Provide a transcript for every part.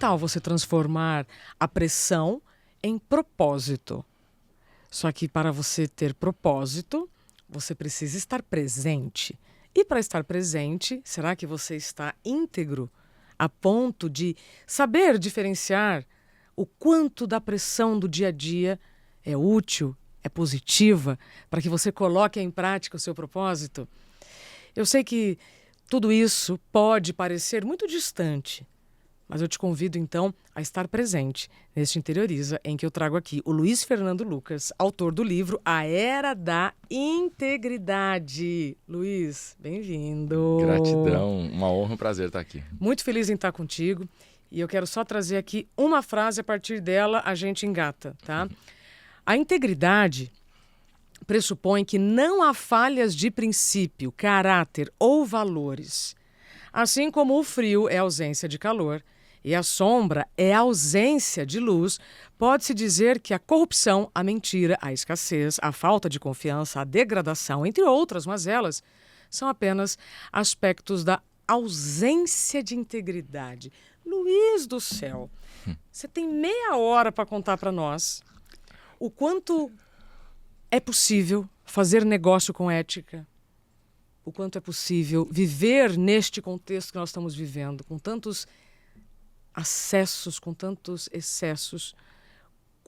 tal você transformar a pressão em propósito? Só que para você ter propósito, você precisa estar presente. E para estar presente, será que você está íntegro a ponto de saber diferenciar o quanto da pressão do dia a dia é útil, é positiva, para que você coloque em prática o seu propósito? Eu sei que tudo isso pode parecer muito distante, mas eu te convido, então, a estar presente neste Interioriza, em que eu trago aqui o Luiz Fernando Lucas, autor do livro A Era da Integridade. Luiz, bem-vindo. Gratidão, uma honra, um prazer estar aqui. Muito feliz em estar contigo. E eu quero só trazer aqui uma frase, a partir dela a gente engata, tá? A integridade pressupõe que não há falhas de princípio, caráter ou valores. Assim como o frio é ausência de calor e a sombra é ausência de luz, pode-se dizer que a corrupção, a mentira, a escassez, a falta de confiança, a degradação, entre outras mazelas, são apenas aspectos da ausência de integridade. Luiz do céu, você tem meia hora para contar para nós o quanto é possível fazer negócio com ética, o quanto é possível viver neste contexto que nós estamos vivendo, com tantos acessos, com tantos excessos,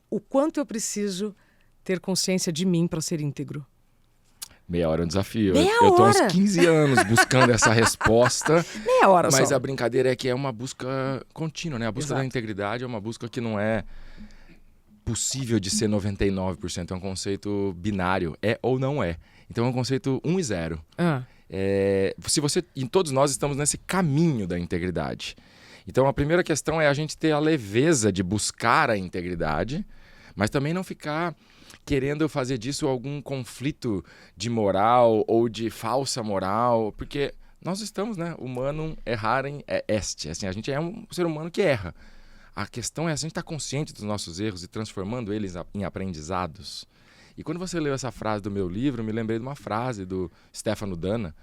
o quanto eu preciso ter consciência de mim para ser íntegro. Meia hora é um desafio. Meia eu tô há hora? uns 15 anos buscando essa resposta. Meia hora Mas só. a brincadeira é que é uma busca contínua, né? A busca Exato. da integridade é uma busca que não é possível de ser 99%. É um conceito binário, é ou não é. Então é um conceito 1 e 0. E todos nós estamos nesse caminho da integridade. Então a primeira questão é a gente ter a leveza de buscar a integridade, mas também não ficar querendo fazer disso algum conflito de moral ou de falsa moral, porque nós estamos, né, humanum errarem est, assim, a gente é um ser humano que erra. A questão é a gente estar consciente dos nossos erros e transformando eles em aprendizados. E quando você leu essa frase do meu livro, eu me lembrei de uma frase do Stefano Danna,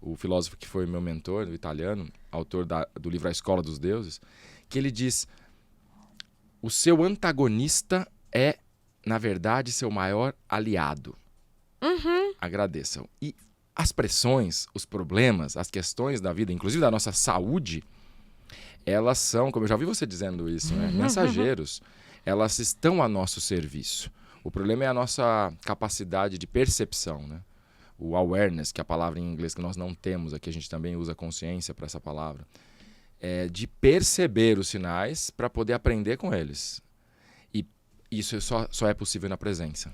o filósofo que foi meu mentor, o italiano, autor do livro A Escola dos Deuses, que ele diz: o seu antagonista é, na verdade, seu maior aliado. Agradeçam. E as pressões, os problemas, as questões da vida, inclusive da nossa saúde, elas são, como eu já ouvi você dizendo isso, né? Mensageiros. Elas estão a nosso serviço. O problema é a nossa capacidade de percepção, né? O awareness, que é a palavra em inglês que nós não temos aqui, a gente também usa consciência para essa palavra, de perceber os sinais para poder aprender com eles. E isso só é possível na presença.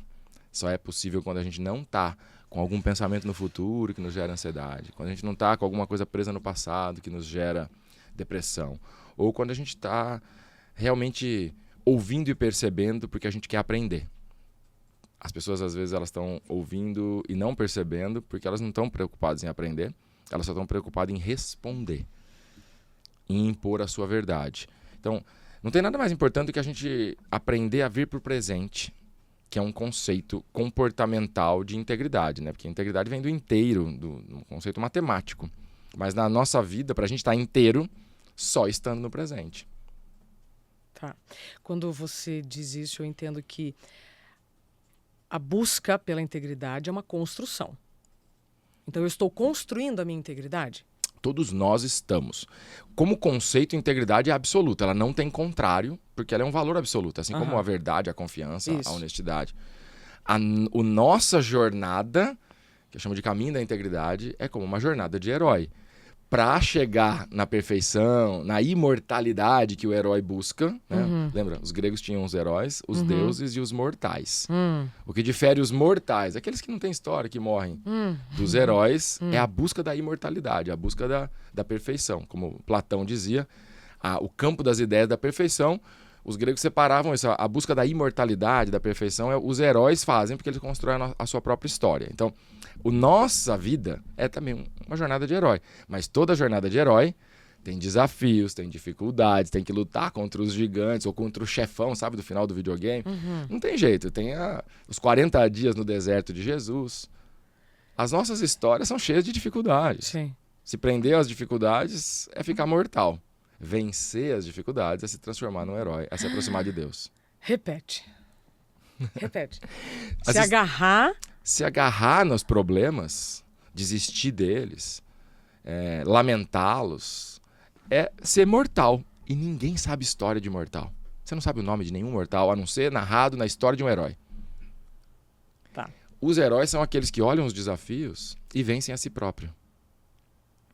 Só é possível quando a gente não está com algum pensamento no futuro que nos gera ansiedade, quando a gente não está com alguma coisa presa no passado que nos gera depressão, ou quando a gente está realmente ouvindo e percebendo porque a gente quer aprender. As pessoas, às vezes, elas estão ouvindo e não percebendo porque elas não estão preocupadas em aprender, elas só estão preocupadas em responder, em impor a sua verdade. Então, não tem nada mais importante do que a gente aprender a vir para o presente, que é um conceito comportamental de integridade, né? Porque a integridade vem do inteiro, do conceito matemático. Mas na nossa vida, para a gente estar inteiro, só estando no presente. Tá. Quando você diz isso, eu entendo que a busca pela integridade é uma construção. Então, eu estou construindo a minha integridade? Todos nós estamos. Como conceito, integridade é absoluta. Ela não tem contrário, porque ela é um valor absoluto. Assim como a verdade, a confiança, a honestidade. A nossa jornada, que eu chamo de caminho da integridade, é como uma jornada de herói. Para chegar na perfeição, na imortalidade que o herói busca, né? Lembra? Os gregos tinham os heróis, os deuses e os mortais. O que difere os mortais, aqueles que não têm história, que morrem, dos heróis, é a busca da imortalidade, a busca da perfeição. Como Platão dizia, o campo das ideias da perfeição, os gregos separavam isso. A busca da imortalidade, da perfeição, os heróis fazem porque eles constroem a sua própria história. Então, nossa vida é também uma jornada de herói. Mas toda jornada de herói tem desafios, tem dificuldades, tem que lutar contra os gigantes ou contra o chefão, sabe, do final do videogame. Não tem jeito. Tem os 40 dias no deserto de Jesus. As nossas histórias são cheias de dificuldades. Sim. Se prender às dificuldades é ficar mortal. vencer as dificuldades é se transformar num herói, é se aproximar de Deus. Repete. Repete. Se agarrar nos problemas, desistir deles, lamentá-los, é ser mortal. E ninguém sabe história de mortal. Você não sabe o nome de nenhum mortal, a não ser narrado na história de um herói. Tá. Os heróis são aqueles que olham os desafios e vencem a si próprio.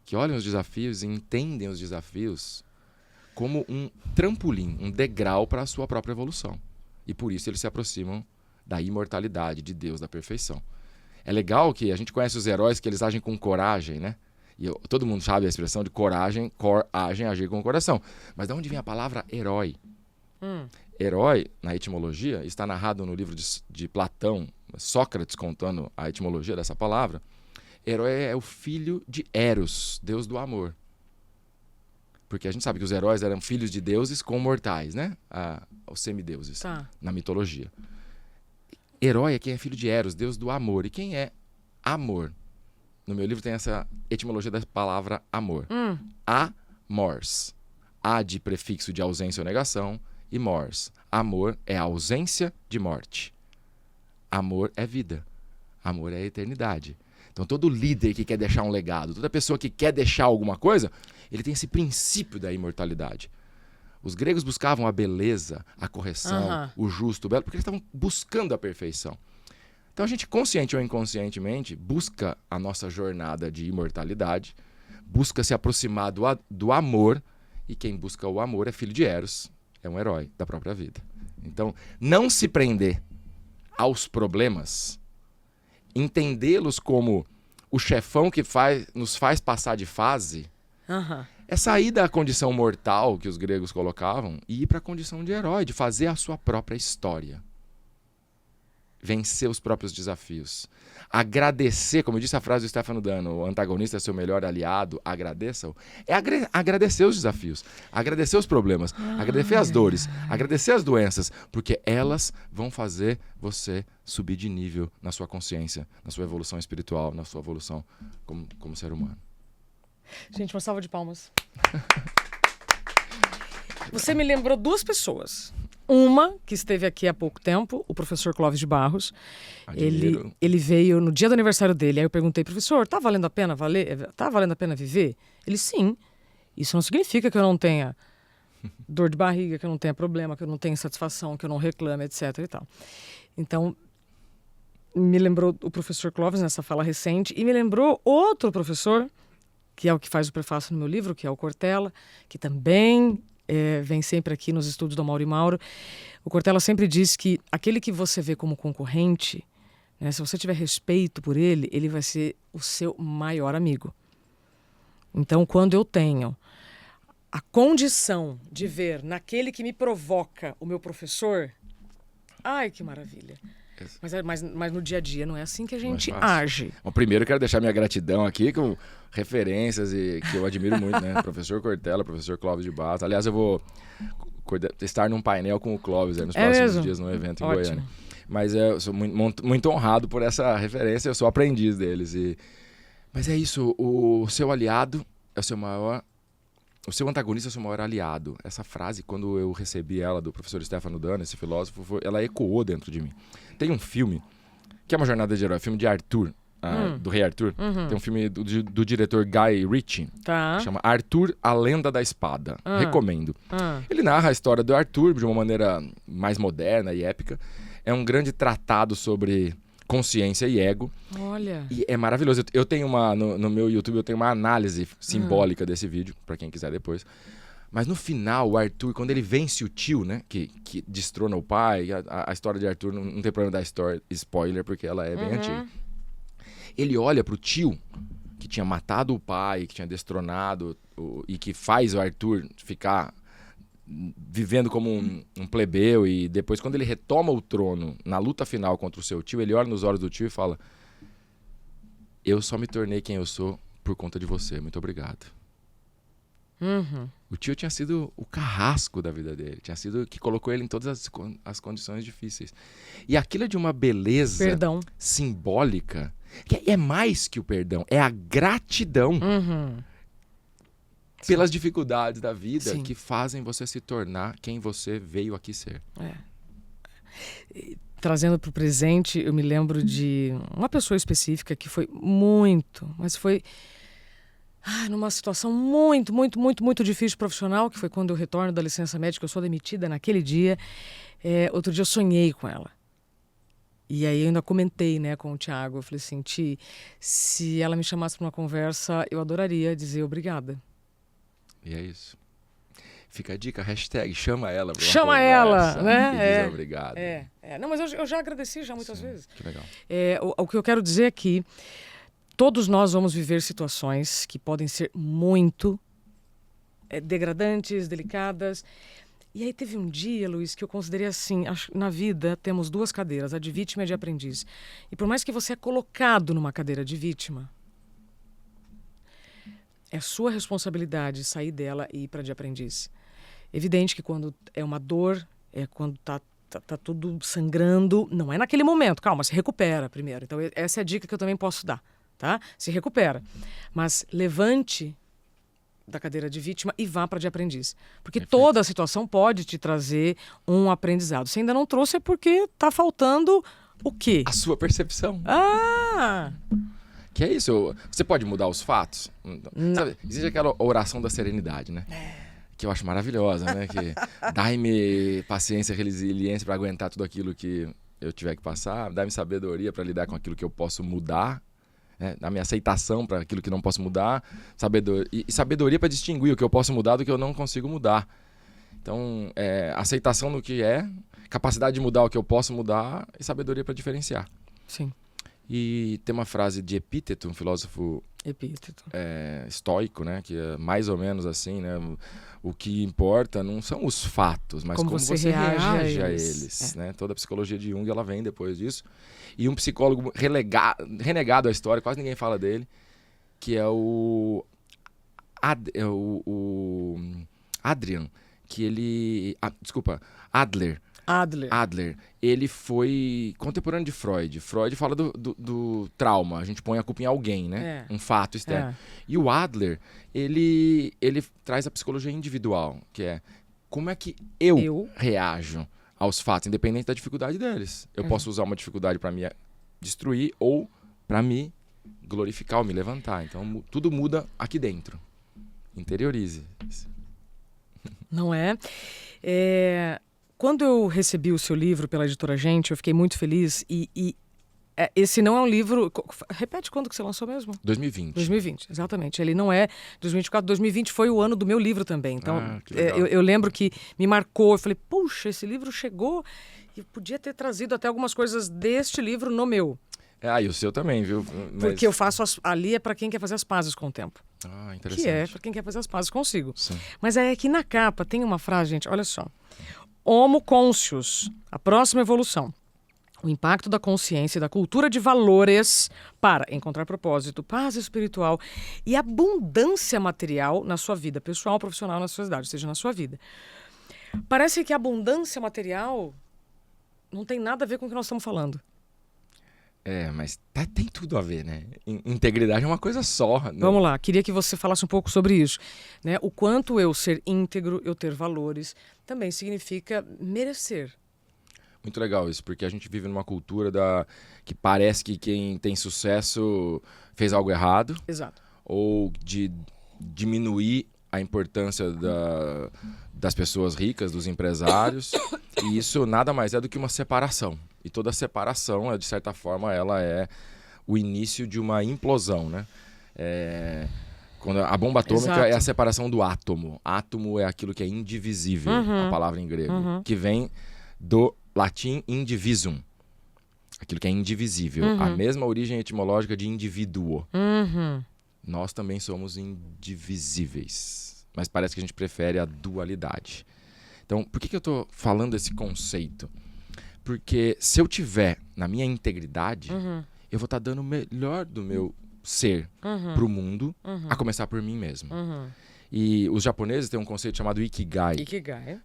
Que olham os desafios e entendem os desafios como um trampolim, um degrau para a sua própria evolução. E por isso eles se aproximam da imortalidade, de Deus, da perfeição. É legal que a gente conhece os heróis que eles agem com coragem, né? E todo mundo sabe a expressão de coragem, agir com o coração. Mas de onde vem a palavra herói? Herói, na etimologia, está narrado no livro de Platão, Sócrates contando a etimologia dessa palavra. Herói é o filho de Eros, deus do amor. Porque a gente sabe que os heróis eram filhos de deuses com mortais, né? Os semideuses, na mitologia. Herói é quem é filho de Eros, deus do amor. E quem é amor? No meu livro tem essa etimologia da palavra amor. Amors. A de prefixo de ausência ou negação e mors. Amor é a ausência de morte. Amor é vida. Amor é a eternidade. Então todo líder que quer deixar um legado, toda pessoa que quer deixar alguma coisa, ele tem esse princípio da imortalidade. Os gregos buscavam a beleza, a correção, o justo, o belo, porque eles estavam buscando a perfeição. Então a gente, consciente ou inconscientemente, busca a nossa jornada de imortalidade, busca se aproximar do amor, e quem busca o amor é filho de Eros, é um herói da própria vida. Então, não se prender aos problemas, entendê-los como o chefão que nos faz passar de fase, é sair da condição mortal que os gregos colocavam e ir para a condição de herói, de fazer a sua própria história. Vencer os próprios desafios. Agradecer, como disse a frase do Stefano Dano, o antagonista é seu melhor aliado, agradeça-o. É agradecer os desafios, agradecer os problemas, agradecer as dores, agradecer as doenças, porque elas vão fazer você subir de nível na sua consciência, na sua evolução espiritual, na sua evolução como ser humano. Gente, uma salva de palmas. Você me lembrou duas pessoas. Uma, que esteve aqui há pouco tempo, o professor Clóvis de Barros. Ele veio no dia do aniversário dele. Aí eu perguntei, professor, tá valendo a pena viver? Ele, sim. Isso não significa que eu não tenha dor de barriga, que eu não tenha problema, que eu não tenha insatisfação, que eu não reclame, etc. e tal. Então, me lembrou o professor Clóvis nessa fala recente e me lembrou outro professor, que é o que faz o prefácio no meu livro, que é o Cortella, que também vem sempre aqui nos estudos do Mauro e Mauro. O Cortella sempre diz que aquele que você vê como concorrente, né, se você tiver respeito por ele, ele vai ser o seu maior amigo. Então, quando eu tenho a condição de ver naquele que me provoca o meu professor, ai, que maravilha. Mas no dia a dia não é assim que a gente age. Bom, primeiro eu quero deixar minha gratidão aqui com referências e que eu admiro muito, né? Professor Cortella, professor Clóvis de Barros. Aliás, eu vou estar num painel com o Clóvis nos próximos dias no evento em Goiânia. Mas eu sou muito honrado por essa referência, eu sou aprendiz deles. Mas é isso, o seu aliado é o seu maior... O seu antagonista é o seu maior aliado. Essa frase, quando eu recebi ela do professor Stefano Dano, esse filósofo, ela ecoou dentro de mim. Tem um filme, que é uma jornada de herói, filme de Arthur, do Rei Arthur. Tem um filme do diretor Guy Ritchie, que chama Arthur, a Lenda da Espada. Recomendo. Ele narra a história do Arthur de uma maneira mais moderna e épica. É um grande tratado sobre consciência e ego. Olha. E é maravilhoso. Eu tenho no meu YouTube, eu tenho uma análise simbólica desse vídeo, para quem quiser depois. Mas no final, o Arthur, quando ele vence o tio, né, que destrona o pai, a história de Arthur não tem problema da história, spoiler, porque ela é bem antiga. Ele olha pro tio, que tinha matado o pai, que tinha destronado, e que faz o Arthur ficar vivendo como um plebeu, e depois, quando ele retoma o trono na luta final contra o seu tio, ele olha nos olhos do tio e fala: eu só me tornei quem eu sou por conta de você, muito obrigado. O tio tinha sido o carrasco da vida dele, tinha sido que colocou ele em todas as condições difíceis. E aquilo é de uma beleza simbólica, que é mais que o perdão, é a gratidão. pelas dificuldades da vida Sim. que fazem você se tornar quem você veio aqui ser. Trazendo para o presente, eu me lembro de uma pessoa específica que foi muito, mas foi numa situação muito, muito, muito, muito difícil profissional, que foi quando eu retorno da licença médica, eu sou demitida naquele dia. Outro dia eu sonhei com ela. E aí eu ainda comentei, né, com o Thiago, eu falei assim, Ti, se ela me chamasse para uma conversa, eu adoraria dizer obrigada. E é isso. Fica a dica, hashtag, chama ela pra uma Chama conversa, ela, né? e diz obrigado. Não, mas eu já agradeci já muitas vezes. Que legal. O que eu quero dizer é que todos nós vamos viver situações que podem ser muito degradantes, delicadas. E aí teve um dia, Luiz, que eu considerei assim, na vida temos duas cadeiras, a de vítima e a de aprendiz. E por mais que você é colocado numa cadeira de vítima, é sua responsabilidade sair dela e ir para de aprendiz. Evidente que quando é uma dor, quando tá tudo sangrando, não é naquele momento, calma, se recupera primeiro. Então essa é a dica que eu também posso dar, tá? Se recupera. Mas levante da cadeira de vítima e vá para de aprendiz. Porque toda a situação pode te trazer um aprendizado. Se ainda não trouxe é porque tá faltando o quê? A sua percepção. Que é isso? Você pode mudar os fatos? Sabe, existe aquela oração da serenidade, né? Que eu acho maravilhosa, né? Que dai-me paciência, resiliência para aguentar tudo aquilo que eu tiver que passar. Dai-me sabedoria para lidar com aquilo que eu posso mudar. A minha aceitação para aquilo que não posso mudar, sabedoria para distinguir o que eu posso mudar do que eu não consigo mudar. Então, aceitação do que capacidade de mudar o que eu posso mudar e sabedoria para diferenciar. Sim. E tem uma frase de Epíteto, um filósofo estoico, né, que é mais ou menos assim, né, o que importa não são os fatos, mas como você reage a eles. Né? Toda a psicologia de Jung ela vem depois disso. E um psicólogo renegado à história, quase ninguém fala dele, que é o Adrian, que ele... Adler. Ele foi contemporâneo de Freud. Freud fala do trauma. A gente põe a culpa em alguém, né? Um fato externo. E o Adler, ele traz a psicologia individual, que é como é que eu reajo aos fatos, independente da dificuldade deles. Eu posso usar uma dificuldade para me destruir ou para me glorificar ou me levantar. Então, tudo muda aqui dentro. Interiorize. Não é? Quando eu recebi o seu livro pela Editora Gente, eu fiquei muito feliz e esse não é um livro... Repete quando que você lançou mesmo? 2020. 2020, exatamente. Ele não é 2024. 2020 foi o ano do meu livro também. Então, eu lembro que me marcou. Eu falei, puxa, esse livro chegou e eu podia ter trazido até algumas coisas deste livro no meu. E o seu também, viu? Porque eu faço ali é para quem quer fazer as pazes com o tempo. Interessante. Que é para quem quer fazer as pazes consigo. Sim. Mas aí aqui na capa tem uma frase, gente, olha só. Homo conscius, a próxima evolução. O impacto da consciência e da cultura de valores para encontrar propósito, paz espiritual e abundância material na sua vida pessoal, profissional, na sociedade, ou seja, na sua vida. Parece que a abundância material não tem nada a ver com o que nós estamos falando. Mas tem tudo a ver, né? Integridade é uma coisa só. Né? Vamos lá, queria que você falasse um pouco sobre isso. Né? O quanto eu ser íntegro, eu ter valores, também significa merecer. Muito legal isso, porque a gente vive numa cultura que parece que quem tem sucesso fez algo errado. Exato. Ou de diminuir a importância das pessoas ricas, dos empresários. E isso nada mais é do que uma separação. E toda separação, de certa forma, ela é o início de uma implosão, né? Quando a bomba atômica é a separação do átomo. Átomo é aquilo que é indivisível, a palavra em grego, que vem do latim indivisum, aquilo que é indivisível. A mesma origem etimológica de indivíduo. Nós também somos indivisíveis, mas parece que a gente prefere a dualidade. Então, por que eu estou falando desse conceito? Porque se eu tiver na minha integridade, eu vou estar dando o melhor do meu ser para o mundo, a começar por mim mesmo. E os japoneses têm um conceito chamado Ikigai.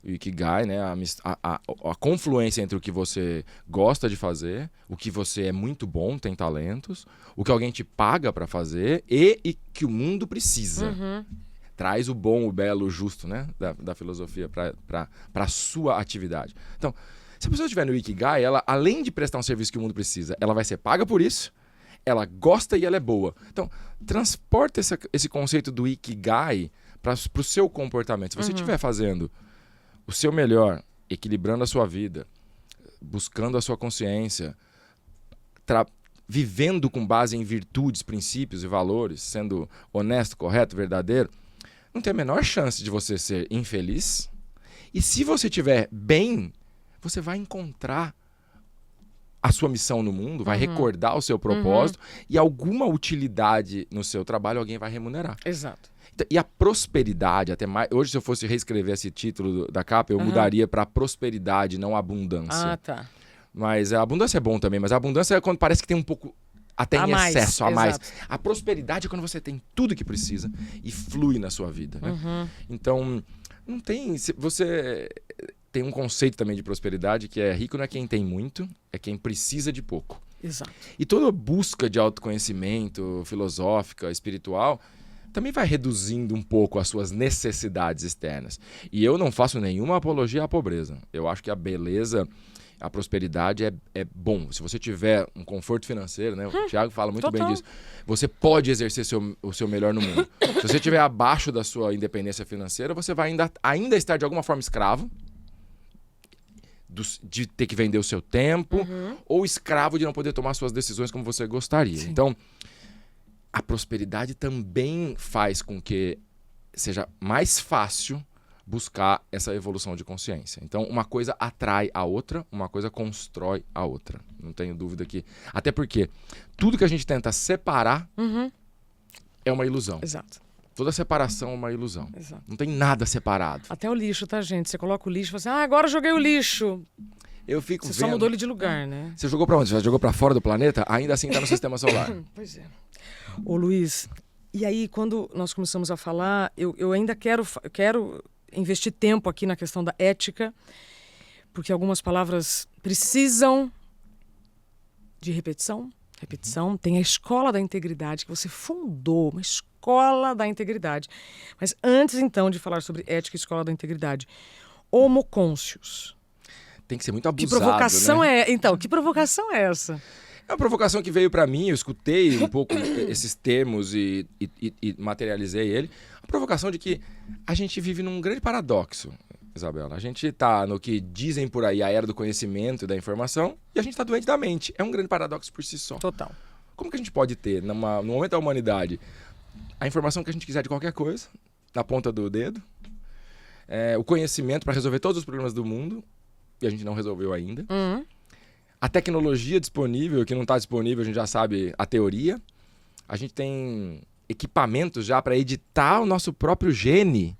O Ikigai, né? A confluência entre o que você gosta de fazer, o que você é muito bom, tem talentos, o que alguém te paga para fazer e que o mundo precisa. traz o bom, o belo, o justo, né? Da filosofia para a sua atividade. Então, se a pessoa estiver no Ikigai, ela, além de prestar um serviço que o mundo precisa, ela vai ser paga por isso, ela gosta e ela é boa. Então, transporta esse conceito do Ikigai para o seu comportamento. Se você estiver fazendo o seu melhor, equilibrando a sua vida, buscando a sua consciência, vivendo com base em virtudes, princípios e valores, sendo honesto, correto, verdadeiro, não tem a menor chance de você ser infeliz. E se você estiver bem, você vai encontrar a sua missão no mundo, vai recordar o seu propósito e alguma utilidade no seu trabalho alguém vai remunerar. Exato. E a prosperidade, até mais. Hoje, se eu fosse reescrever esse título da capa, eu mudaria para prosperidade, não abundância. Ah, tá. Mas a abundância é bom também, mas a abundância é quando parece que tem um pouco, até em excesso, a mais. A prosperidade é quando você tem tudo que precisa e flui na sua vida. Né? Então, não tem. Você tem um conceito também de prosperidade que é rico não é quem tem muito, é quem precisa de pouco. Exato. E toda busca de autoconhecimento filosófica, espiritual, também vai reduzindo um pouco as suas necessidades externas. E eu não faço nenhuma apologia à pobreza. Eu acho que a beleza, a prosperidade é bom. Se você tiver um conforto financeiro, né? O Thiago fala muito bem disso. Você pode exercer o seu melhor no mundo. Se você estiver abaixo da sua independência financeira, você vai ainda estar de alguma forma escravo de ter que vender o seu tempo ou escravo de não poder tomar suas decisões como você gostaria. Sim. Então, a prosperidade também faz com que seja mais fácil buscar essa evolução de consciência. Então, uma coisa atrai a outra, uma coisa constrói a outra. Não tenho dúvida que... Até porque tudo que a gente tenta separar é uma ilusão. Exato. Toda separação é uma ilusão. Exato. Não tem nada separado. Até o lixo, tá, gente? Você coloca o lixo e fala assim, agora eu joguei o lixo. Eu fico Você só mudou ele de lugar, né? Você jogou pra onde? Você já jogou pra fora do planeta? Ainda assim tá no sistema solar. Pois é. Ô, Luiz, e aí quando nós começamos a falar, eu ainda quero investir tempo aqui na questão da ética, porque algumas palavras precisam de repetição. Tem a Escola da Integridade, que você fundou, uma Escola da Integridade. Mas antes, então, de falar sobre ética e Escola da Integridade, Homo Conscius. Tem que ser muito abusado, que provocação né? Então, que provocação é essa? É uma provocação que veio para mim, eu escutei um pouco esses termos e materializei ele. A provocação de que a gente vive num grande paradoxo, Isabela. A gente tá no que dizem por aí, a era do conhecimento e da informação, e a gente tá doente da mente. É um grande paradoxo por si só. Total. Como que a gente pode ter, no momento da humanidade, a informação que a gente quiser de qualquer coisa, na ponta do dedo, o conhecimento para resolver todos os problemas do mundo, e a gente não resolveu ainda. A tecnologia disponível, que não está disponível, a gente já sabe a teoria. A gente tem equipamentos já para editar o nosso próprio gene.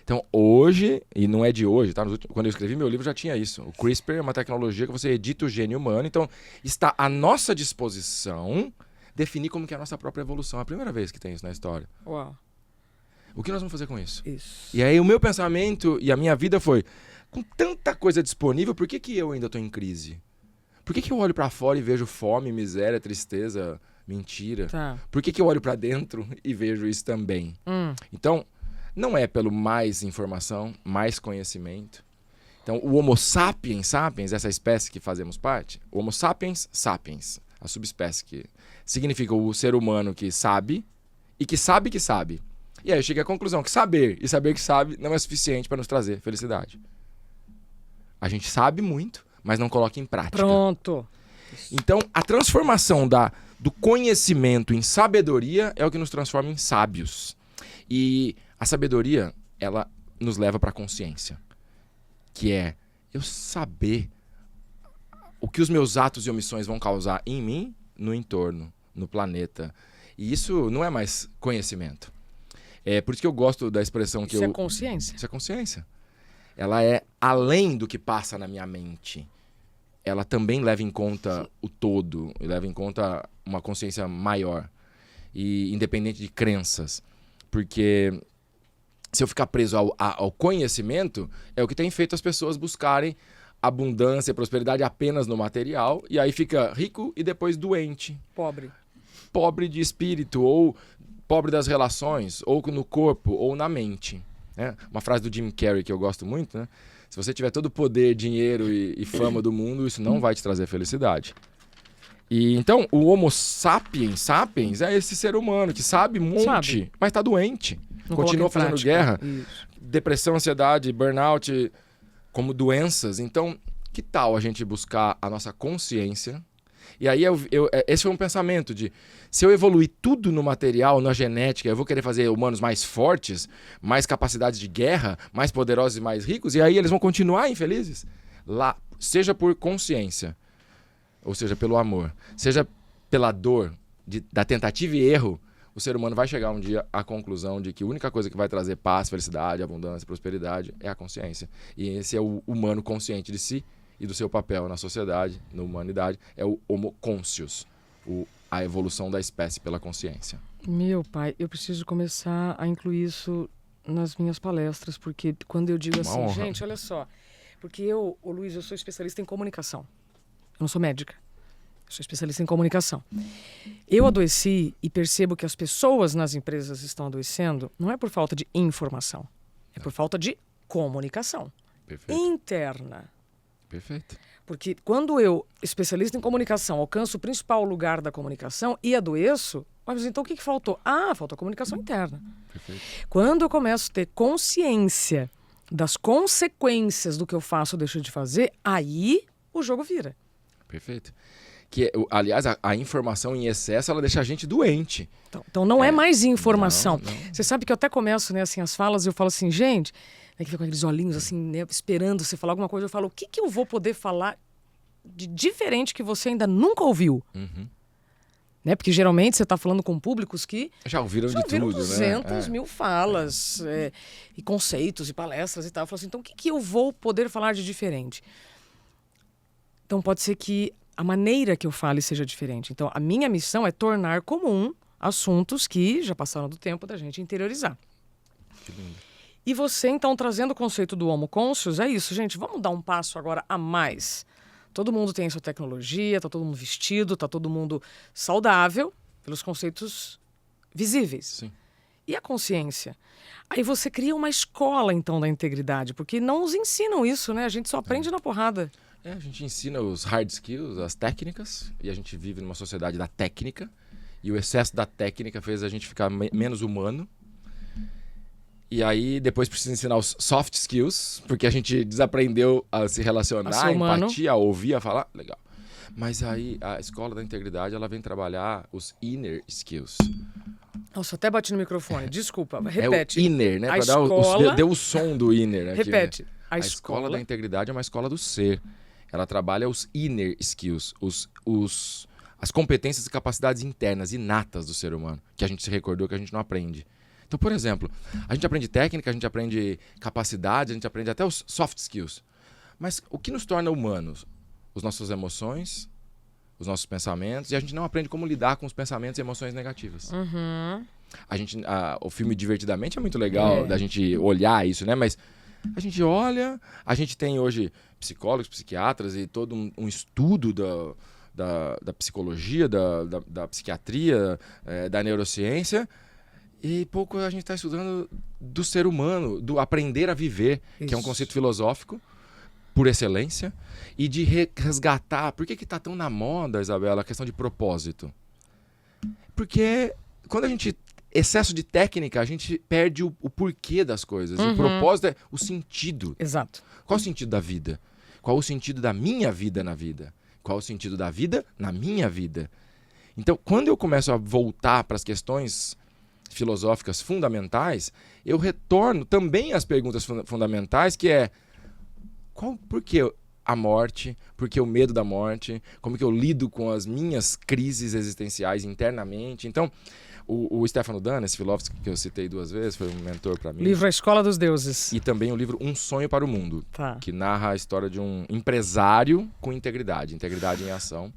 Então, hoje, e não é de hoje, tá? Quando eu escrevi meu livro já tinha isso. O CRISPR é uma tecnologia que você edita o gene humano. Então, está à nossa disposição definir como que é a nossa própria evolução. É a primeira vez que tem isso na história. Uau. O que nós vamos fazer com isso? Isso. E aí o meu pensamento e a minha vida foi, com tanta coisa disponível, por que eu ainda estou em crise? Por que eu olho para fora e vejo fome, miséria, tristeza, mentira? Tá. Por que eu olho para dentro e vejo isso também? Então, não é pelo mais informação, mais conhecimento. Então, o Homo sapiens, essa espécie que fazemos parte, o Homo sapiens, sapiens, a subespécie que significa o ser humano que sabe e que sabe que sabe. E aí eu cheguei à conclusão que saber e saber que sabe não é suficiente para nos trazer felicidade. A gente sabe muito, mas não coloca em prática. Pronto. Então, a transformação do conhecimento em sabedoria é o que nos transforma em sábios. E a sabedoria, ela nos leva para a consciência, que é eu saber o que os meus atos e omissões vão causar em mim, no entorno, no planeta. E isso não é mais conhecimento. É por isso que eu gosto da expressão que Isso é consciência. Isso é consciência. Ela é além do que passa na minha mente. Ela também leva em conta o todo, e leva em conta uma consciência maior, e independente de crenças. Porque se eu ficar preso ao conhecimento, é o que tem feito as pessoas buscarem abundância e prosperidade apenas no material, e aí fica rico e depois doente. Pobre. Pobre de espírito, ou pobre das relações, ou no corpo, ou na mente. Né? Uma frase do Jim Carrey que eu gosto muito, né? Se você tiver todo o poder, dinheiro e fama do mundo, isso não vai te trazer felicidade. E então, o Homo sapiens é esse ser humano que sabe um monte, mas está doente. Não continua fazendo prática. guerra. Isso. Depressão, ansiedade, burnout como doenças. Então, que tal a gente buscar a nossa consciência? E aí, esse foi um pensamento de... Se eu evoluir tudo no material, na genética, eu vou querer fazer humanos mais fortes, mais capacidades de guerra, mais poderosos e mais ricos, e aí eles vão continuar infelizes? Lá, seja por consciência, ou seja, pelo amor, seja pela dor da tentativa e erro, o ser humano vai chegar um dia à conclusão de que a única coisa que vai trazer paz, felicidade, abundância, prosperidade é a consciência. E esse é o humano consciente de si e do seu papel na sociedade, na humanidade, é o Homo conscius, a evolução da espécie pela consciência. Meu pai, eu preciso começar a incluir isso nas minhas palestras, porque quando eu digo assim, gente, olha só, porque Luiz, eu sou especialista em comunicação, eu não sou médica. Eu sou especialista em comunicação. Eu adoeci e percebo que as pessoas nas empresas estão adoecendo não é por falta de informação, é por falta de comunicação. Perfeito. Interna. Perfeito. Porque quando eu, especialista em comunicação, alcanço o principal lugar da comunicação e adoeço, mas então o que faltou? Faltou a comunicação interna. Perfeito. Quando eu começo a ter consciência das consequências do que eu faço ou deixo de fazer, aí o jogo vira. Perfeito. Que, aliás, a informação em excesso, ela deixa a gente doente. Então não é mais informação. Não. Você sabe que eu até começo, né, assim, as falas, eu falo assim, gente, que fica com aqueles olhinhos assim, né, esperando você falar alguma coisa, eu falo, o que eu vou poder falar de diferente que você ainda nunca ouviu? Uhum. Né? Porque geralmente você está falando com públicos que já ouviram de tudo, 200 mil falas, e conceitos, e palestras e tal. Eu falo assim, então o que eu vou poder falar de diferente? Então pode ser que a maneira que eu fale seja diferente. Então, a minha missão é tornar comum assuntos que já passaram do tempo da gente interiorizar. Que lindo. E você, então, trazendo o conceito do Homo conscius, é isso, gente. Vamos dar um passo agora a mais. Todo mundo tem a sua tecnologia, está todo mundo vestido, está todo mundo saudável, pelos conceitos visíveis. Sim. E a consciência? Aí você cria uma escola, então, da integridade, porque não nos ensinam isso, né? A gente só aprende na porrada. A gente ensina os hard skills, as técnicas, e a gente vive numa sociedade da técnica, e o excesso da técnica fez a gente ficar menos humano. E aí depois precisa ensinar os soft skills, porque a gente desaprendeu a se relacionar, a empatia, a ouvir, a falar. Legal. Mas aí a escola da integridade, ela vem trabalhar os inner skills. Nossa, até bati no microfone, desculpa, repete. É o inner, né? Deu o som do inner, né? Repete. Aqui, né? A escola da integridade é uma escola do ser. Ela trabalha os inner skills, as competências e capacidades internas, inatas do ser humano, que a gente se recordou que a gente não aprende. Então, por exemplo, a gente aprende técnica, a gente aprende capacidade, a gente aprende até os soft skills. Mas o que nos torna humanos? As nossas emoções, os nossos pensamentos, e a gente não aprende como lidar com os pensamentos e emoções negativas. Uhum. O filme Divertidamente é muito legal da gente olhar isso, né? Mas a gente olha, a gente tem hoje psicólogos, psiquiatras e todo um estudo da psicologia, da psiquiatria, da neurociência, e pouco a gente está estudando do ser humano, do aprender a viver, que é um conceito filosófico por excelência, e de resgatar. Por que está tão na moda, Isabela, a questão de propósito? Porque quando a gente... excesso de técnica, a gente perde o porquê das coisas. Uhum. O propósito é o sentido. Exato. Qual o sentido da vida? Qual o sentido da minha vida na vida? Qual o sentido da vida na minha vida? Então, quando eu começo a voltar para as questões filosóficas fundamentais, eu retorno também às perguntas fundamentais, que é por que a morte? Por que o medo da morte? Como que eu lido com as minhas crises existenciais internamente? Então, o Stefano Danna, esse filósofo que eu citei 2 vezes, foi um mentor para mim. Livro A Escola dos Deuses. E também o livro Um Sonho para o Mundo, tá, que narra a história de um empresário com integridade em ação.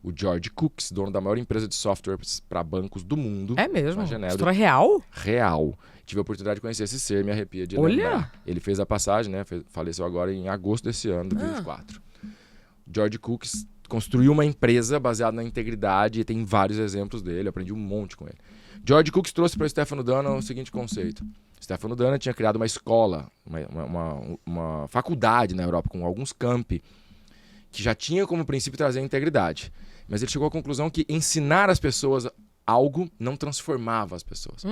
O George Cooks, dono da maior empresa de software para bancos do mundo. É mesmo? História real? Real. Tive a oportunidade de conhecer esse ser, me arrepia de lembrar. Ele fez a passagem, né? Faleceu agora em agosto desse ano, 2024. George Cooks construiu uma empresa baseada na integridade e tem vários exemplos dele, eu aprendi um monte com ele. George Cooks trouxe para o Stefano Dana o seguinte conceito. Stefano Dana tinha criado uma escola, uma faculdade na Europa com alguns campi que já tinha como princípio trazer integridade. Mas ele chegou à conclusão que ensinar as pessoas algo não transformava as pessoas.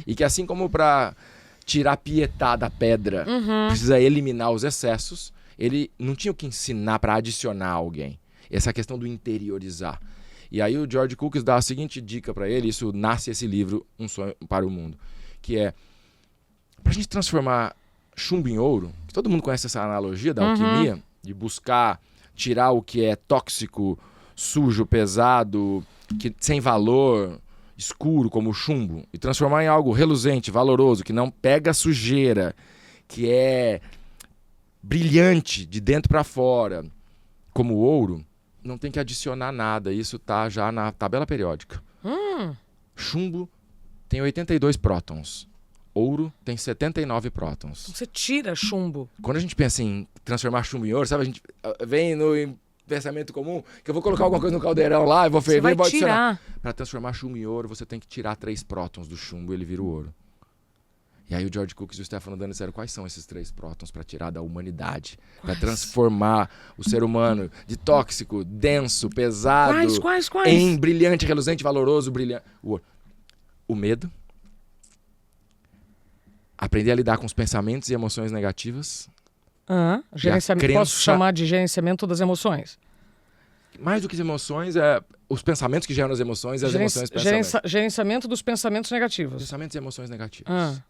E que assim como para tirar a pietá da pedra precisa eliminar os excessos, ele não tinha o que ensinar para adicionar alguém. Essa questão do interiorizar. E aí o George Cooks dá a seguinte dica para ele, isso nasce esse livro, Um Sonho para o Mundo, que é, para a gente transformar chumbo em ouro, que todo mundo conhece essa analogia da alquimia, de buscar tirar o que é tóxico, sujo, pesado, sem valor, escuro como o chumbo, e transformar em algo reluzente, valoroso, que não pega sujeira, que é brilhante de dentro para fora, como o ouro, não tem que adicionar nada. Isso tá já na tabela periódica. Chumbo tem 82 prótons. Ouro tem 79 prótons. Então você tira chumbo. Quando a gente pensa em transformar chumbo em ouro, sabe, a gente vem no pensamento comum que eu vou colocar alguma coisa no caldeirão lá, eu vou ferver e vou adicionar. Para transformar chumbo em ouro, você tem que tirar 3 prótons do chumbo e ele vira o ouro. E aí o George Cooks e o Stefano Dana disseram quais são esses 3 prótons para tirar da humanidade, para transformar o ser humano de tóxico, denso, pesado, quais? em brilhante, reluzente, valoroso, brilhante. O medo, aprender a lidar com os pensamentos e emoções negativas. Posso chamar de gerenciamento das emoções? Mais do que as emoções, os pensamentos que geram as emoções e as emoções pensamentos. Gerenciamento dos pensamentos negativos. Pensamentos e emoções negativas.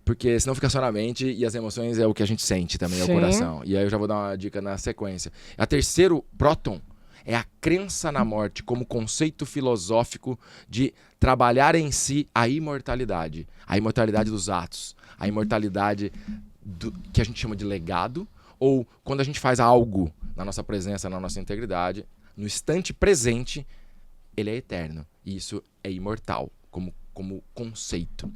Porque senão fica só na mente e as emoções é o que a gente sente também, é o coração. E aí eu já vou dar uma dica na sequência. A terceiro próton é a crença na morte como conceito filosófico de trabalhar em si a imortalidade. A imortalidade dos atos. A imortalidade que a gente chama de legado. Ou quando a gente faz algo na nossa presença, na nossa integridade, no instante presente, ele é eterno. E isso é imortal como conceito.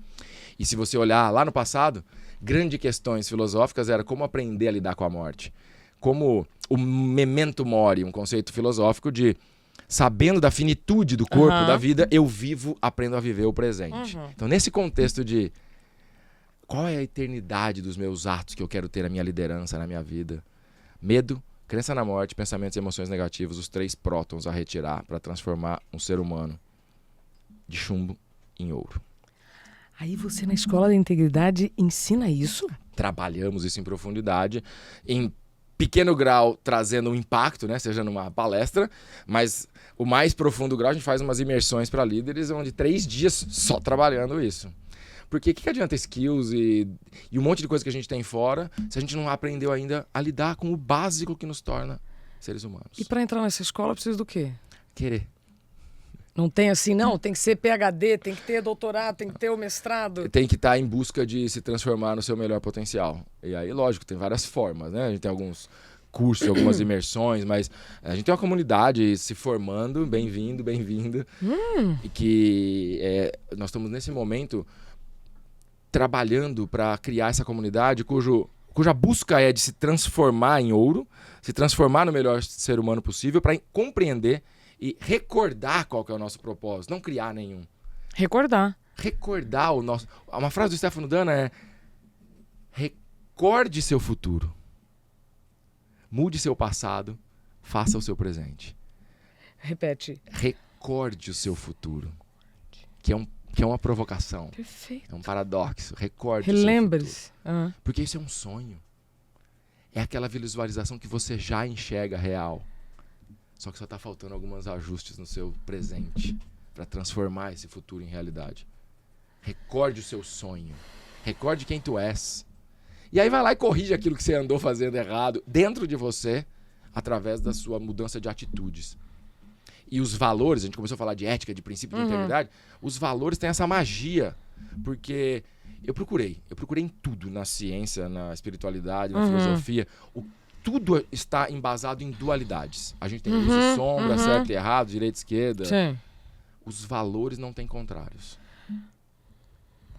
E se você olhar lá no passado, grandes questões filosóficas era como aprender a lidar com a morte. Como o memento mori, um conceito filosófico de sabendo da finitude do corpo, da vida, eu vivo, aprendo a viver o presente. Então, nesse contexto de qual é a eternidade dos meus atos que eu quero ter na minha liderança, na minha vida? Medo, crença na morte, pensamentos e emoções negativos, os 3 prótons a retirar para transformar um ser humano de chumbo em ouro. Aí você na Escola da Integridade ensina isso? Trabalhamos isso em profundidade, em pequeno grau trazendo um impacto, né? Seja numa palestra, mas o mais profundo grau a gente faz umas imersões para líderes onde 3 dias só trabalhando isso. Porque o que adianta skills e um monte de coisa que a gente tem fora se a gente não aprendeu ainda a lidar com o básico que nos torna seres humanos? E para entrar nessa escola precisa do quê? Querer. Não tem assim, não? Tem que ser PhD, tem que ter doutorado, tem que ter o mestrado. Tem que estar em busca de se transformar no seu melhor potencial. E aí, lógico, tem várias formas, né? A gente tem alguns cursos, algumas imersões, mas a gente tem uma comunidade se formando, bem-vindo. E que nós estamos nesse momento trabalhando para criar essa comunidade cuja busca é de se transformar em ouro, se transformar no melhor ser humano possível para compreender e recordar qual que é o nosso propósito, não criar nenhum. Recordar o nosso... Uma frase do Stefano Dana é: recorde seu futuro. Mude seu passado, faça o seu presente. Repete. Recorde o seu futuro. Que é uma provocação. Perfeito. É um paradoxo. Recorde Relembre-se. o seu futuro. Porque isso é um sonho. É aquela visualização que você já enxerga real. Só que só está faltando alguns ajustes no seu presente para transformar esse futuro em realidade. Recorde o seu sonho. Recorde quem tu és. E aí vai lá e corrige aquilo que você andou fazendo errado dentro de você através da sua mudança de atitudes. E os valores, a gente começou a falar de ética, de princípio de integridade, os valores têm essa magia. Porque eu procurei em tudo, na ciência, na espiritualidade, na filosofia, tudo está embasado em dualidades. A gente tem luz e sombra, certo e errado, direita e esquerda. Sim. Os valores não têm contrários.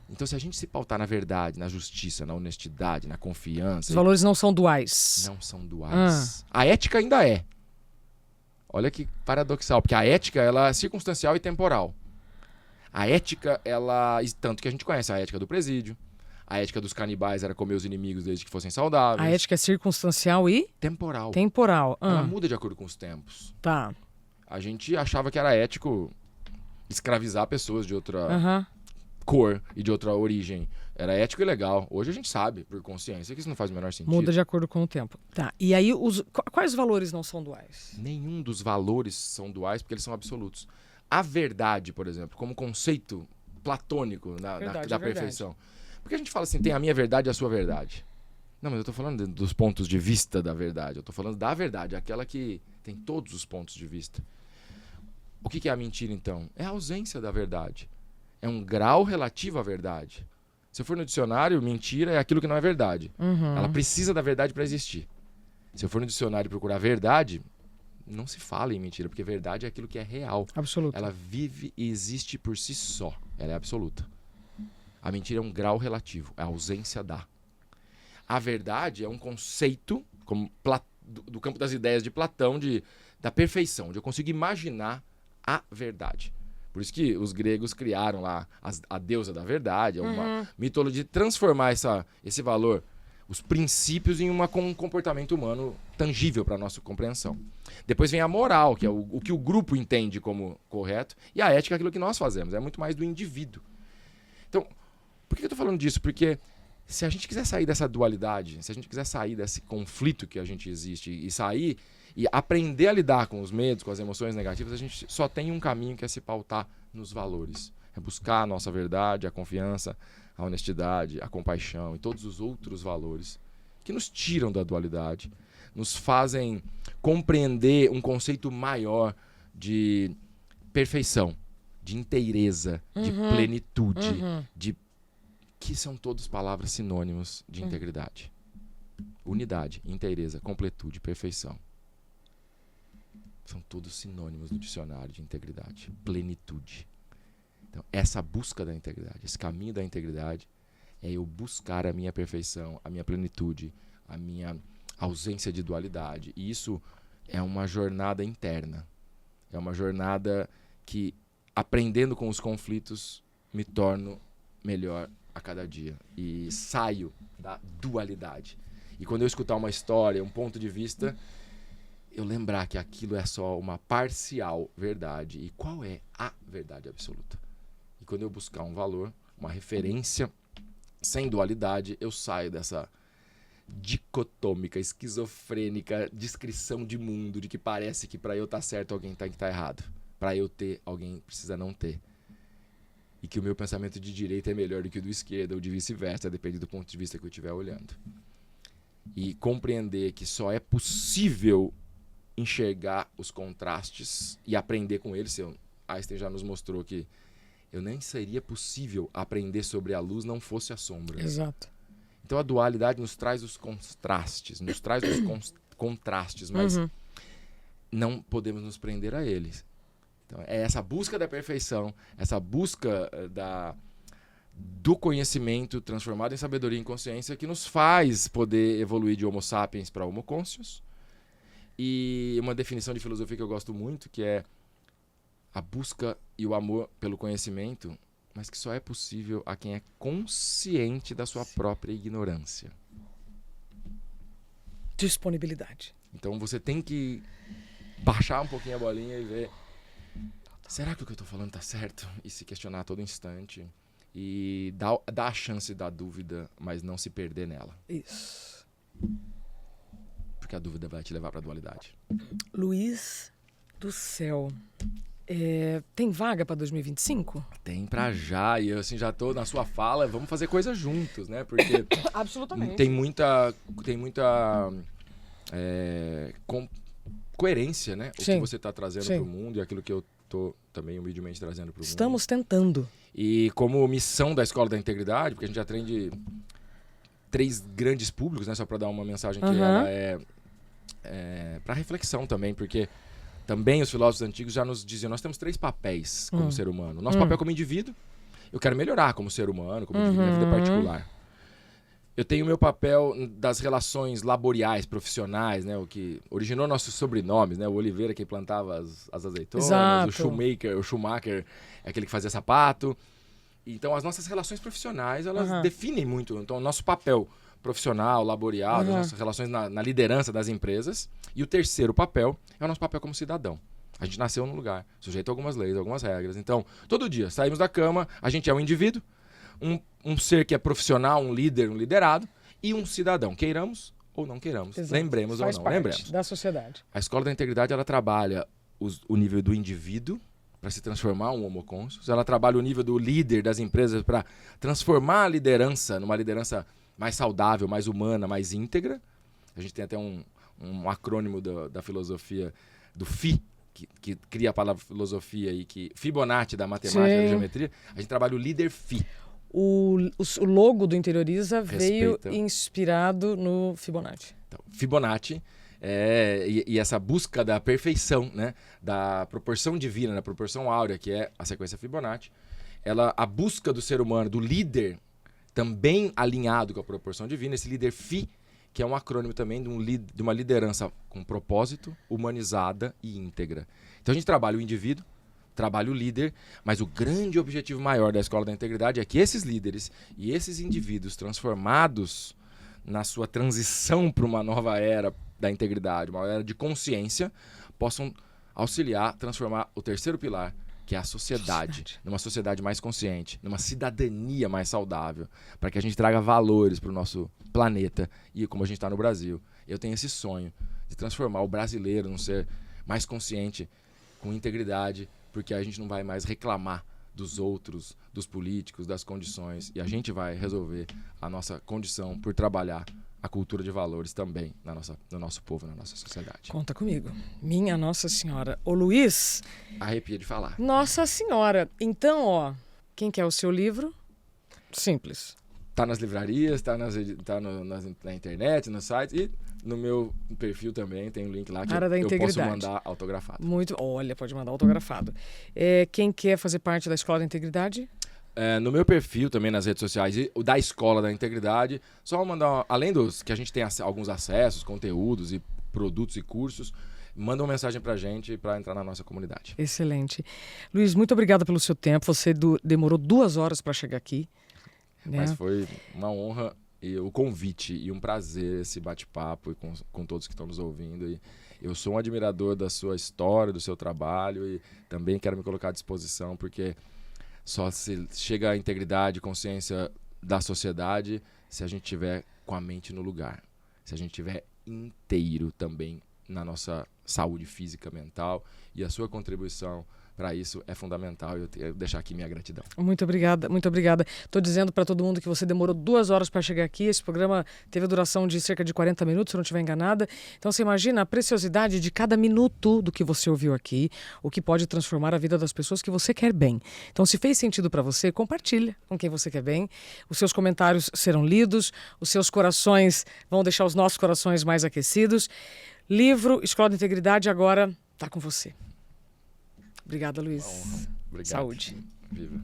Então, se a gente se pautar na verdade, na justiça, na honestidade, na confiança... Os valores não são duais. Não são duais. A ética ainda é. Olha que paradoxal, porque a ética ela é circunstancial e temporal. A ética, tanto que a gente conhece a ética do presídio, a ética dos canibais era comer os inimigos desde que fossem saudáveis. A ética é circunstancial e? Temporal. Temporal. Ela muda de acordo com os tempos. Tá. A gente achava que era ético escravizar pessoas de outra cor e de outra origem. Era ético e legal. Hoje a gente sabe, por consciência, que isso não faz o menor sentido. Muda de acordo com o tempo. Tá. E aí, quais valores não são duais? Nenhum dos valores são duais porque eles são absolutos. A verdade, por exemplo, como conceito platônico da perfeição. Porque a gente fala assim, tem a minha verdade e a sua verdade. Não, mas eu tô falando dos pontos de vista da verdade. Eu tô falando da verdade, aquela que tem todos os pontos de vista. O que é a mentira, então? É a ausência da verdade. É um grau relativo à verdade. Se eu for no dicionário, mentira é aquilo que não é verdade. Ela precisa da verdade para existir. Se eu for no dicionário e procurar verdade, não se fala em mentira, porque verdade é aquilo que é real. Absoluta. Ela vive e existe por si só. Ela é absoluta. A mentira é um grau relativo, é a ausência da. A verdade é um conceito como do campo das ideias de Platão, da perfeição, de eu consigo imaginar a verdade. Por isso que os gregos criaram lá a deusa da verdade, uma mitologia de transformar esse valor, os princípios, em um comportamento humano tangível para a nossa compreensão. Depois vem a moral, que é o que o grupo entende como correto, e a ética é aquilo que nós fazemos, é muito mais do indivíduo. Então, por que eu estou falando disso? Porque se a gente quiser sair dessa dualidade, se a gente quiser sair desse conflito que a gente existe e sair e aprender a lidar com os medos, com as emoções negativas, a gente só tem um caminho, que é se pautar nos valores. É buscar a nossa verdade, a confiança, a honestidade, a compaixão e todos os outros valores que nos tiram da dualidade, nos fazem compreender um conceito maior de perfeição, de inteireza, de plenitude, que são todas palavras sinônimos de integridade. Unidade, inteireza, completude, perfeição. São todos sinônimos no dicionário de integridade. Plenitude. Então, essa busca da integridade, esse caminho da integridade, é eu buscar a minha perfeição, a minha plenitude, a minha ausência de dualidade. E isso é uma jornada interna. É uma jornada que, aprendendo com os conflitos, me torno melhor a cada dia. E saio da dualidade. E quando eu escutar uma história, um ponto de vista, eu lembrar que aquilo é só uma parcial verdade. E qual é a verdade absoluta? E quando eu buscar um valor, uma referência sem dualidade, eu saio dessa dicotômica, esquizofrênica descrição de mundo, de que parece que para eu estar certo alguém tem que estar errado. Para eu ter, alguém precisa não ter. E que o meu pensamento de direita é melhor do que o do esquerda, ou de vice-versa, depende do ponto de vista que eu estiver olhando. E compreender que só é possível enxergar os contrastes e aprender com eles. Einstein já nos mostrou que eu nem seria possível aprender sobre a luz não fosse a sombra. Exato. Então a dualidade nos traz os contrastes, mas não podemos nos prender a eles. Então é essa busca da perfeição, essa busca do conhecimento transformado em sabedoria e em consciência que nos faz poder evoluir de Homo sapiens para Homo conscious. E uma definição de filosofia que eu gosto muito, que é a busca e o amor pelo conhecimento, mas que só é possível a quem é consciente da sua própria ignorância. Disponibilidade. Então você tem que baixar um pouquinho a bolinha e ver, será que o que eu estou falando está certo? E se questionar a todo instante. E dar a chance da dúvida, mas não se perder nela. Isso. Porque a dúvida vai te levar para a dualidade. Luiz do céu. Tem vaga para 2025? Tem pra já. E eu assim, já tô na sua fala, vamos fazer coisas juntos, né? Porque absolutamente. Tem muita coerência, né? O que você está trazendo para o mundo e aquilo que eu tô também humildemente trazendo para o mundo. Estamos tentando. E como missão da Escola da Integridade, porque a gente atende 3 grandes públicos, né? Só para dar uma mensagem que ela é para reflexão também, porque também os filósofos antigos já nos diziam, nós temos 3 papéis como ser humano. Nosso papel como indivíduo, eu quero melhorar como ser humano, como indivíduo na vida particular. Eu tenho o meu papel das relações laboriais, profissionais, né? O que originou nossos sobrenomes, né? O Oliveira que plantava as azeitonas, Exato. o Schumacher é aquele que fazia sapato. Então, as nossas relações profissionais, elas definem muito. Então, o nosso papel profissional, laborial, as nossas relações na liderança das empresas. E o terceiro papel é o nosso papel como cidadão. A gente nasceu num lugar, sujeito a algumas leis, algumas regras. Então, todo dia, saímos da cama, a gente é um indivíduo, um ser que é profissional, um líder, um liderado, e um cidadão, queiramos ou não queiramos. Exato. Lembremos Faz ou não parte lembremos. da sociedade. A Escola da Integridade, ela trabalha o nível do indivíduo para se transformar um homo conscious. Ela trabalha o nível do líder das empresas para transformar a liderança numa liderança mais saudável, mais humana, mais íntegra. A gente tem até um acrônimo da filosofia, do FI, que cria a palavra filosofia e que Fibonacci da matemática, da geometria. A gente trabalha o líder FI. O logo do Interioriza veio inspirado no Fibonacci. Então, Fibonacci e essa busca da perfeição, né? Da proporção divina, da proporção áurea, que é a sequência Fibonacci, a busca do ser humano, do líder, também alinhado com a proporção divina, esse líder Fi, que é um acrônimo também de uma liderança com propósito, humanizada e íntegra. Então a gente trabalha o indivíduo, trabalha o líder, mas o grande objetivo maior da Escola da Integridade é que esses líderes e esses indivíduos transformados na sua transição para uma nova era da integridade, uma era de consciência, possam auxiliar, transformar o terceiro pilar, que é a sociedade, numa sociedade mais consciente, numa cidadania mais saudável, para que a gente traga valores para o nosso planeta e como a gente está no Brasil. Eu tenho esse sonho de transformar o brasileiro num ser mais consciente, com integridade, porque a gente não vai mais reclamar dos outros, dos políticos, das condições, e a gente vai resolver a nossa condição por trabalhar a cultura de valores também no nosso povo, na nossa sociedade. Conta comigo. Minha Nossa Senhora. Ô Luiz... Arrepia de falar. Nossa Senhora. Então, ó, quem quer o seu livro? Simples. Tá nas livrarias, tá na internet, no site e no meu perfil também tem um link lá que eu posso mandar autografado. Olha, pode mandar autografado. Quem quer fazer parte da Escola da Integridade? No meu perfil também nas redes sociais e o da Escola da Integridade, só mandar, além dos que a gente tem alguns acessos, conteúdos e produtos e cursos, manda uma mensagem pra gente para entrar na nossa comunidade. Excelente. Luiz, muito obrigada pelo seu tempo. Você demorou 2 horas para chegar aqui. Né? Mas foi uma honra e o convite e um prazer esse bate-papo e com todos que estão nos ouvindo. E eu sou um admirador da sua história, do seu trabalho e também quero me colocar à disposição porque só se chega à integridade e consciência da sociedade se a gente tiver com a mente no lugar. Se a gente tiver inteiro também na nossa saúde física, mental. E a sua contribuição para isso é fundamental. Eu quero deixar aqui minha gratidão. Muito obrigada, muito obrigada. Estou dizendo para todo mundo que você demorou 2 horas para chegar aqui. Esse programa teve a duração de cerca de 40 minutos, se eu não estiver enganada. Então você imagina a preciosidade de cada minuto do que você ouviu aqui, o que pode transformar a vida das pessoas que você quer bem. Então se fez sentido para você, compartilha com quem você quer bem. Os seus comentários serão lidos, os seus corações vão deixar os nossos corações mais aquecidos. Livro Escola da Integridade agora está com você. Obrigada, Luiz. Obrigado. Saúde. Viva.